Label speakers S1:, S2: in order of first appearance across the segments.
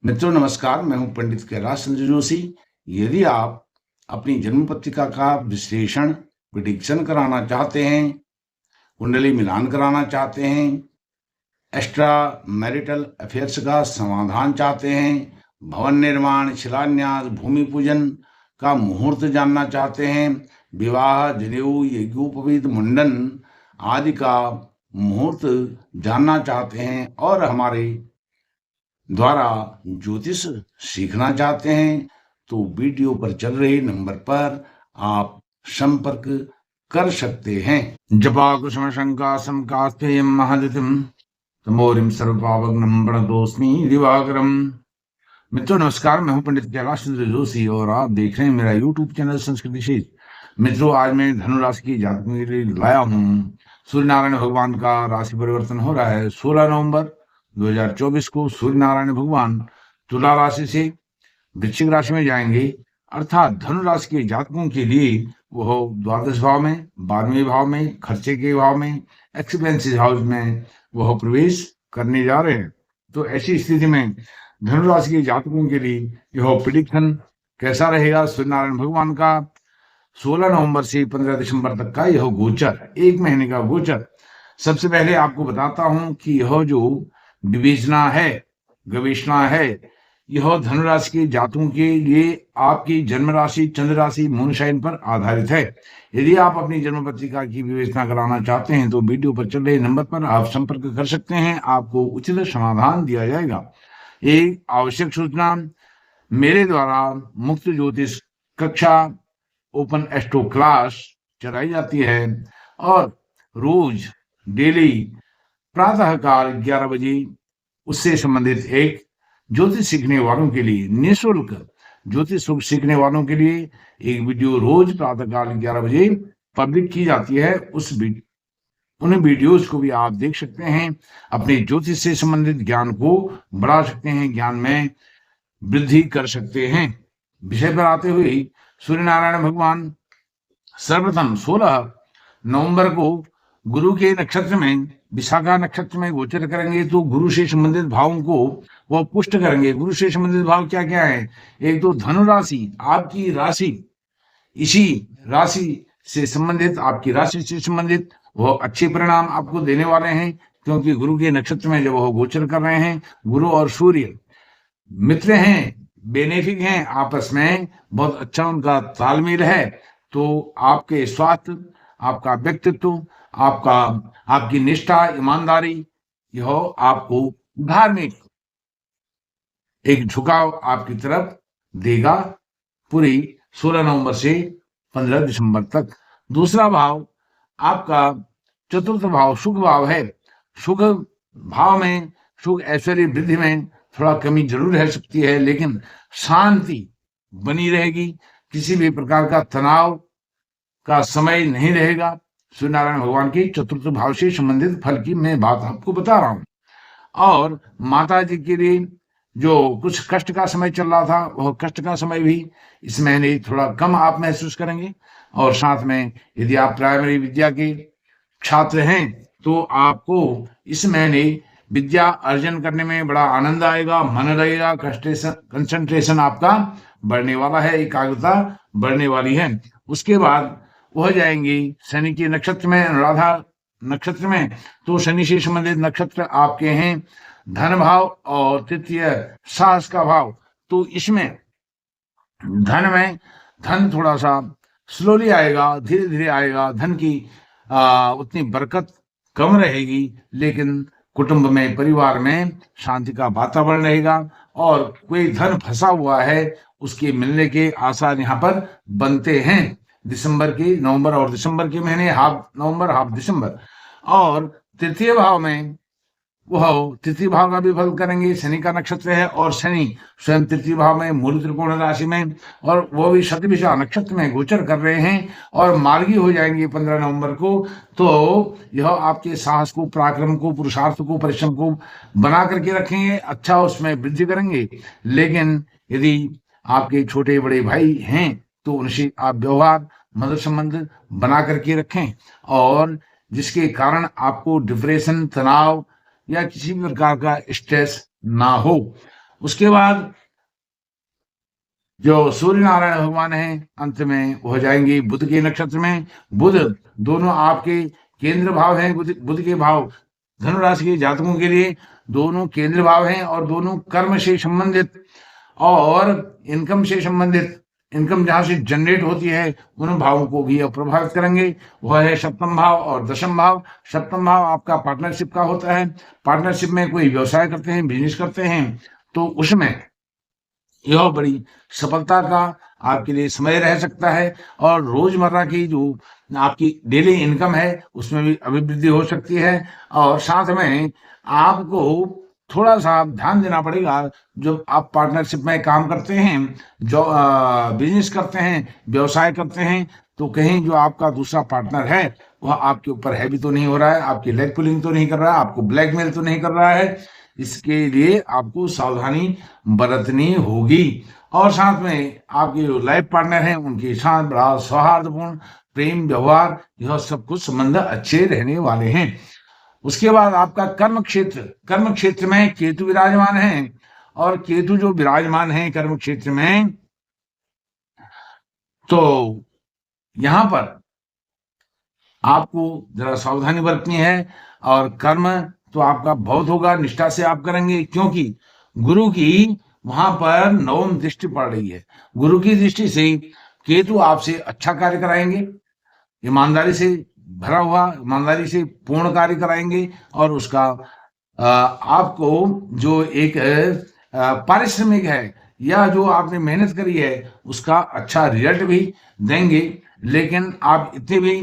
S1: मित्रों नमस्कार, मैं हूं पंडित कैलाश चंद्र जोशी। यदि आप अपनी जन्म पत्रिका का विश्लेषण प्रिडिक्शन कराना चाहते हैं, कुंडली मिलान कराना चाहते हैं, एक्स्ट्रा मैरिटल अफेयर्स का समाधान चाहते हैं, भवन निर्माण, शिलान्यास, भूमि पूजन का मुहूर्त जानना चाहते हैं, विवाह, जनेऊ, यज्ञोपवीत, मुंडन आदि का मुहूर्त जानना चाहते हैं और हमारे द्वारा ज्योतिष सीखना चाहते हैं तो वीडियो पर चल रहे नंबर पर आप संपर्क कर सकते हैं। जपा कुसुम शंकासम कास्तेयम महादितिम तमोरिम सर्वपावग्नम प्रणतोस्मि दिवाकरम। मित्रों नमस्कार, मैं हूं पंडित कैलाश चंद्र जोशी और आप देख रहे हैं मेरा यूट्यूब चैनल संस्कृति शेष। मित्रों आज मैं धनु राशि की जातकों के लिए लाया हूं। सूर्य नारायण भगवान का राशि परिवर्तन हो रहा है 16 नवंबर 2024 को। सूर्य नारायण भगवान तुला राशि से वृश्चिक राशि में जाएंगे, अर्थात धनु राशि के जातकों के लिए वह द्वादश भाव में, 12वें भाव में, खर्चे के भाव में, एक्सपेंसेस हाउस में वह प्रवेश करने जा रहे हैं। तो ऐसी स्थिति में धनु राशि के जातकों के लिए यह प्रिडिक्शन कैसा रहेगा? सूर्य नारायण भगवान का 16 नवंबर से 15 दिसंबर तक का यह गोचर, एक महीने का गोचर। सबसे पहले आपको बताता हूं कि यह जो विवेचना है, गवेषणा है, यह धनु राशि के जातकों के लिए आपकी जन्म राशि, चंद्र राशि, मून साइन पर आधारित है। यदि आप अपनी जन्म पत्रिका की विवेचना कराना चाहते हैं तो वीडियो पर चल रहे नंबर पर आप संपर्क कर सकते हैं, आपको उचित समाधान दिया जाएगा। एक आवश्यक सूचना, मेरे द्वारा मुक्त ज्योतिष कक्षा, ओपन एस्ट्रो क्लास चलाई जाती है और रोज डेली प्रातः काल 11 बजे उससे संबंधित एक ज्योतिष सीखने वालों के लिए निःशुल्क ज्योतिष सीखने वालों के लिए एक वीडियो रोज प्रातः काल 11 बजे पब्लिक की जाती है। उन वीडियोस को भी आप देख सकते हैं, अपने ज्योतिष से संबंधित ज्ञान को बढ़ा सकते हैं, ज्ञान में वृद्धि कर सकते हैं। विषय पर आते हुए सूर्य नारायण भगवान सर्वप्रथम 16 नवंबर को गुरु के नक्षत्र में, विशाखा नक्षत्र में गोचर करेंगे तो गुरु से संबंधित भावों को वह पुष्ट करेंगे। गुरु से संबंधित भाव क्या क्या है? एक तो धनु राशि, आपकी राशि, इसी राशि से संबंधित, आपकी राशि से संबंधित वह अच्छे परिणाम आपको देने वाले हैं, क्योंकि गुरु के नक्षत्र में जब वह गोचर कर रहे हैं, गुरु और सूर्य मित्र हैं, बेनिफिक हैं, आपस में बहुत अच्छा उनका तालमेल है। तो आपके स्वास्थ्य, आपका व्यक्तित्व, आपकी निष्ठा, ईमानदारी, यह आपको धार्मिक एक झुकाव आपकी तरफ देगा पूरी 16 नवंबर से 15 दिसंबर तक। दूसरा भाव आपका चतुर्थ भाव सुख भाव है। सुख भाव में, सुख ऐश्वर्य वृद्धि में थोड़ा कमी जरूर रह सकती है, लेकिन शांति बनी रहेगी, किसी भी प्रकार का तनाव का समय नहीं रहेगा। सूर्य नारायण भगवान के चतुर्थ भाव से संबंधित फल की मैं बात आपको बता रहा हूं। और माता जी के लिए जो कुछ कष्ट का समय चल रहा था, वह कष्ट का समय भी इस महीने थोड़ा कम आप महसूस करेंगे। और साथ में यदि आप प्राइमरी विद्या के छात्र हैं तो आपको इस महीने विद्या अर्जन करने में बड़ा आनंद आएगा, मन लगेगा, कंसंट्रेशन आपका बढ़ने वाला है, एकाग्रता बढ़ने वाली है। उसके बाद वह जाएंगे शनि के नक्षत्र में, अनुराधा नक्षत्र में। तो शनि से संबंधित नक्षत्र आपके हैं धन भाव और तृतीय साहस का भाव। तो इसमें धन थोड़ा सा स्लोली आएगा, धीरे धीरे आएगा। धन की उतनी बरकत कम रहेगी, लेकिन कुटुंब में, परिवार में शांति का वातावरण रहेगा। और कोई धन फंसा हुआ है, उसके मिलने के आसार यहाँ पर बनते हैं। नवंबर और दिसंबर के महीने, हाफ नवंबर हाफ दिसंबर। और तृतीय भाव में वह तृतीय भाव का भी फल करेंगे। शनि का नक्षत्र है और शनि स्वयं तृतीय भाव में, मूल त्रिकोण राशि में, और वो भी शतभिषा नक्षत्र में गोचर कर रहे हैं और मार्गी हो जाएंगे 15 नवंबर को। तो यह आपके साहस को, पराक्रम को, पुरुषार्थ को, परिश्रम को बना करके रखेंगे, अच्छा उसमें वृद्धि करेंगे। लेकिन यदि आपके छोटे बड़े भाई हैं तो उनसे आप व्यवहार, मधुर संबंध बना करके रखें, और जिसके कारण आपको डिप्रेशन, तनाव या किसी भी प्रकार का स्ट्रेस ना हो। उसके बाद जो सूर्य नारायण भगवान हैं अंत में वो हो जाएंगे बुध के नक्षत्र में। बुध दोनों आपके केंद्र भाव हैं। बुध के भाव धनु राशि के जातकों के लिए दोनों केंद्र भाव हैं और दोनों कर्म से संबंधित और इनकम से संबंधित, इनकम जहां से जनरेट होती है उन भावों को भी प्रभावित करेंगे। वह है सप्तम भाव और दशम भाव। सप्तम भाव आपका पार्टनरशिप का होता है। पार्टनरशिप में कोई व्यवसाय करते हैं, बिजनेस करते हैं, तो उसमें यह बड़ी सफलता का आपके लिए समय रह सकता है और रोजमर्रा की जो आपकी डेली इनकम है उसमें भी अभिवृद्धि हो सकती है। और साथ में आपको थोड़ा सा ध्यान देना पड़ेगा जब आप पार्टनरशिप में काम करते हैं, जो बिजनेस करते हैं, व्यवसाय करते हैं, तो कहीं जो आपका दूसरा पार्टनर है वह आपके ऊपर हैवी तो नहीं हो रहा है, आपकी लेग पुलिंग तो नहीं कर रहा है, आपको ब्लैकमेल तो नहीं कर रहा है। इसके लिए आपको सावधानी बरतनी होगी। और साथ में आपके जो लाइफ पार्टनर हैं उनके साथ बड़ा सौहार्दपूर्ण प्रेम व्यवहार, यह सब कुछ संबंध अच्छे रहने वाले हैं। उसके बाद आपका कर्म क्षेत्र में केतु विराजमान है और केतु जो विराजमान है कर्म क्षेत्र में, तो यहां पर आपको जरा सावधानी बरतनी है। और कर्म तो आपका बहुत होगा, निष्ठा से आप करेंगे, क्योंकि गुरु की वहां पर नवम दृष्टि पड़ रही है। गुरु की दृष्टि से केतु आपसे अच्छा कार्य कराएंगे, ईमानदारी से भरा हुआ, ईमानदारी से पूर्ण कार्य कराएंगे और उसका आपको जो एक पारिश्रमिक है या जो आपने मेहनत करी है उसका अच्छा रिजल्ट भी देंगे। लेकिन आप इतने भी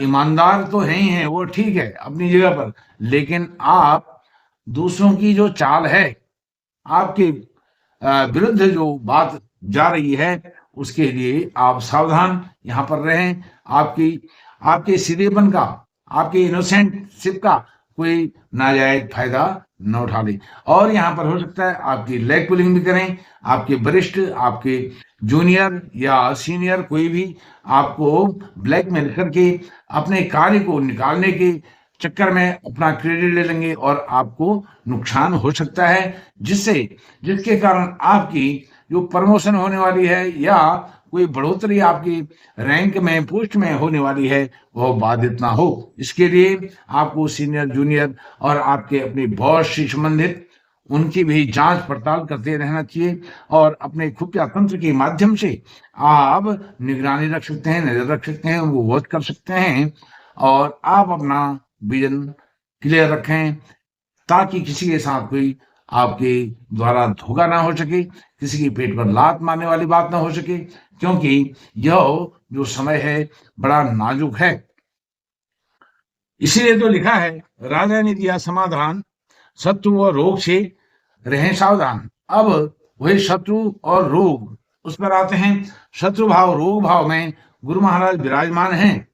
S1: ईमानदार तो है ही हैं, वो ठीक है अपनी जगह पर, लेकिन आप दूसरों की जो चाल है, आपके विरुद्ध जो बात जा रही है, उसके लिए आप सावधान यहाँ पर रहें। आपके सीधेपन का, आपके इनोसेंटशिप का कोई नाजायज फायदा न उठा ले। और यहाँ पर हो सकता है आपकी लेग पुलिंग भी करें, आपके वरिष्ठ, आपके जूनियर या सीनियर कोई भी आपको ब्लैकमेल करके अपने कार्य को निकालने के चक्कर में अपना क्रेडिट ले लेंगे और आपको नुकसान हो सकता है, जिसके कारण आपकी जो प्रमोशन होने वाली है या कोई बढ़ोतरी आपकी रैंक में, पोस्ट में होने वाली है, वह बाधित ना हो। इसके लिए आपको सीनियर, जूनियर और आपके अपने बॉस से संबंधित उनकी भी जांच पड़ताल करते रहना चाहिए और अपने खुफिया तंत्र के माध्यम से आप निगरानी रख सकते हैं, नजर रख सकते हैं, उनको वॉच कर सकते हैं और आप अपना विजन क्लियर रखें ताकि किसी के साथ कोई आपके द्वारा धोखा ना हो सके, किसी की पेट पर लात मारने वाली बात ना हो सके, क्योंकि यह जो समय है बड़ा नाजुक है। इसीलिए तो लिखा है, राजा ने दिया समाधान, शत्रु और रोग से रहें सावधान। अब वही शत्रु और रोग, उस पर आते हैं। शत्रु भाव, रोग भाव में गुरु महाराज विराजमान हैं।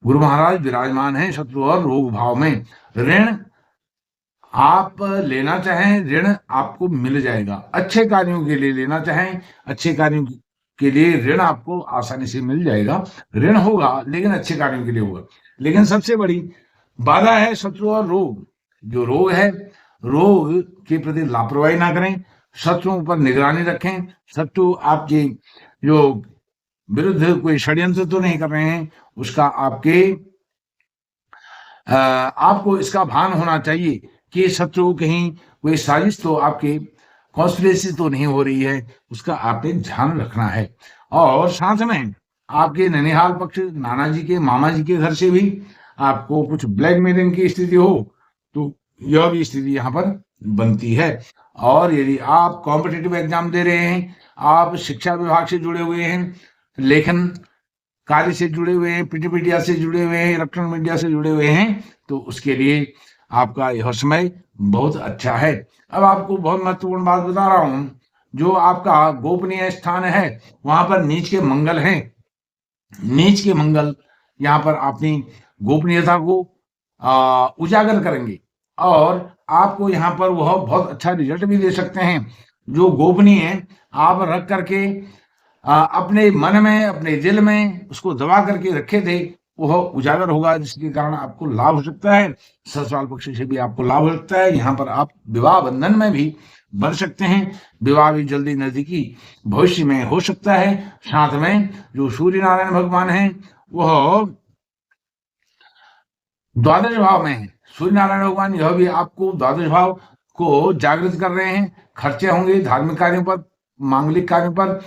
S1: गुरु महाराज विराजमान हैं शत्रु और रोग भाव में। ऋण आप लेना चाहें, ऋण आपको मिल जाएगा। अच्छे कार्यों के लिए लेना चाहें, अच्छे कार्यों के लिए ऋण आपको आसानी से मिल जाएगा। ऋण होगा लेकिन अच्छे कार्यों के लिए होगा। लेकिन सबसे बड़ी बाधा है शत्रु और रोग। जो रोग है, रोग के प्रति लापरवाही ना करें, शत्रुओं पर निगरानी रखें। शत्रु आपके जो विरुद्ध कोई षड्यंत्र तो नहीं कर रहे हैं, उसका आपको इसका भान होना चाहिए कि शत्रु कहीं कोई साजिश तो आपके कॉन्स्पिरेसी तो नहीं हो रही है, उसका आपने ध्यान रखना है। और साथ में आपके ननिहाल पक्ष, नाना जी के, मामा जी के घर से भी आपको कुछ ब्लैकमेलिंग की स्थिति हो तो यह भी स्थिति यहाँ पर बनती है। और यदि आप कॉम्पिटिटिव एग्जाम दे रहे हैं, आप शिक्षा विभाग से जुड़े हुए हैं, लेखन कार्य से जुड़े हुए हैं, पीटीपीटिया से जुड़े हुए हैं, इलेक्ट्रॉनिक मीडिया से जुड़े हुए हैं, तो उसके लिए आपका यह समय बहुत अच्छा है। अब आपको बहुत महत्वपूर्ण बात बता रहा हूं, जो आपका गोपनीय स्थान है वहां पर नीच के मंगल हैं। नीच के मंगल यहाँ पर अपनी गोपनीयता को उजागर करेंगे और आपको यहाँ पर वह बहुत अच्छा रिजल्ट भी दे सकते हैं। जो गोपनीय आप रख करके अपने मन में, अपने दिल में उसको दबा करके रखे थे, वह उजागर होगा, जिसके कारण आपको लाभ हो सकता है। ससुराल पक्ष से भी आपको लाभ हो सकता है। यहाँ पर आप विवाह बंधन में भी बन सकते हैं। विवाह भी जल्दी नजदीकी भविष्य में हो सकता है। साथ में जो सूर्य नारायण भगवान हैं वह द्वादश भाव में है। सूर्य नारायण भगवान यह भी आपको द्वादश भाव को जागृत कर रहे हैं। खर्चे होंगे धार्मिक कार्यों पर, मांगलिक कार्यों पर,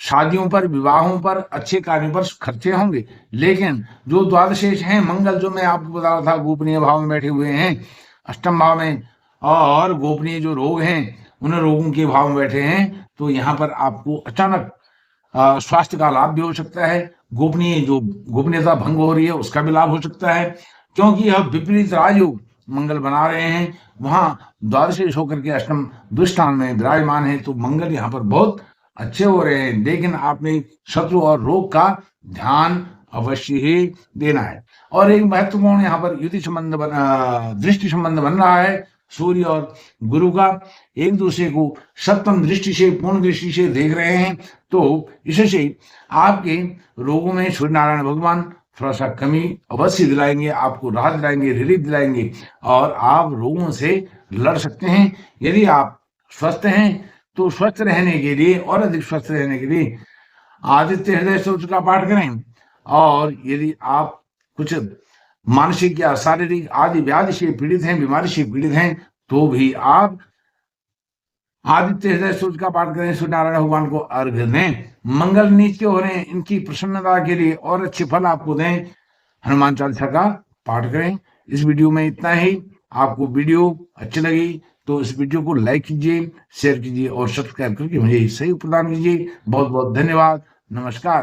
S1: शादियों पर, विवाहों पर, अच्छे कार्यों पर खर्चे होंगे। लेकिन जो द्वादशेष हैं, मंगल जो मैं आपको बता रहा था गोपनीय भाव में बैठे हुए हैं, अष्टम भाव में, और गोपनीय जो रोग हैं उन रोगों के भाव में बैठे हैं, तो यहाँ पर आपको अचानक स्वास्थ्य का लाभ भी हो सकता है। गोपनीयता भंग हो रही है उसका भी लाभ हो सकता है, क्योंकि यह विपरीत राजयोग मंगल बना रहे हैं। वहां द्वादश होकर के अष्टम दुष्टान में विराजमान है, तो मंगल यहाँ पर बहुत अच्छे हो रहे हैं। लेकिन आपने शत्रु और रोग का ध्यान अवश्य ही देना है। और एक महत्वपूर्ण यहाँ पर युति संबंध दृष्टि संबंध बन रहा है। सूर्य और गुरु का एक दूसरे को सप्तम दृष्टि से, पूर्ण दृष्टि से देख रहे हैं, तो इससे आपके रोगों में सूर्य नारायण भगवान थोड़ा सा कमी अवश्य दिलाएंगे, आपको राहत दिलाएंगे, रिलीफ दिलाएंगे, और आप रोगों से लड़ सकते हैं। यदि आप स्वस्थ हैं तो स्वस्थ रहने के लिए और अधिक स्वस्थ रहने के लिए आदित्य हृदय स्तोत्र का पाठ करें। और यदि आप कुछ मानसिक या शारीरिक आदि व्याधि से पीड़ित हैं, बीमारी से पीड़ित हैं, तो भी आप आदित्य हृदय स्तोत्र का पाठ करें, सूर्य नारायण भगवान को अर्घ्य दें। मंगल नीच हो रहे हैं, इनकी प्रसन्नता के लिए और अच्छे फल आपको दें, हनुमान चालीसा का पाठ करें। इस वीडियो में इतना ही। आपको वीडियो अच्छी लगी तो इस वीडियो को लाइक कीजिए, शेयर कीजिए और सब्सक्राइब करके मुझे सही प्रदान कीजिए। बहुत बहुत धन्यवाद। नमस्कार।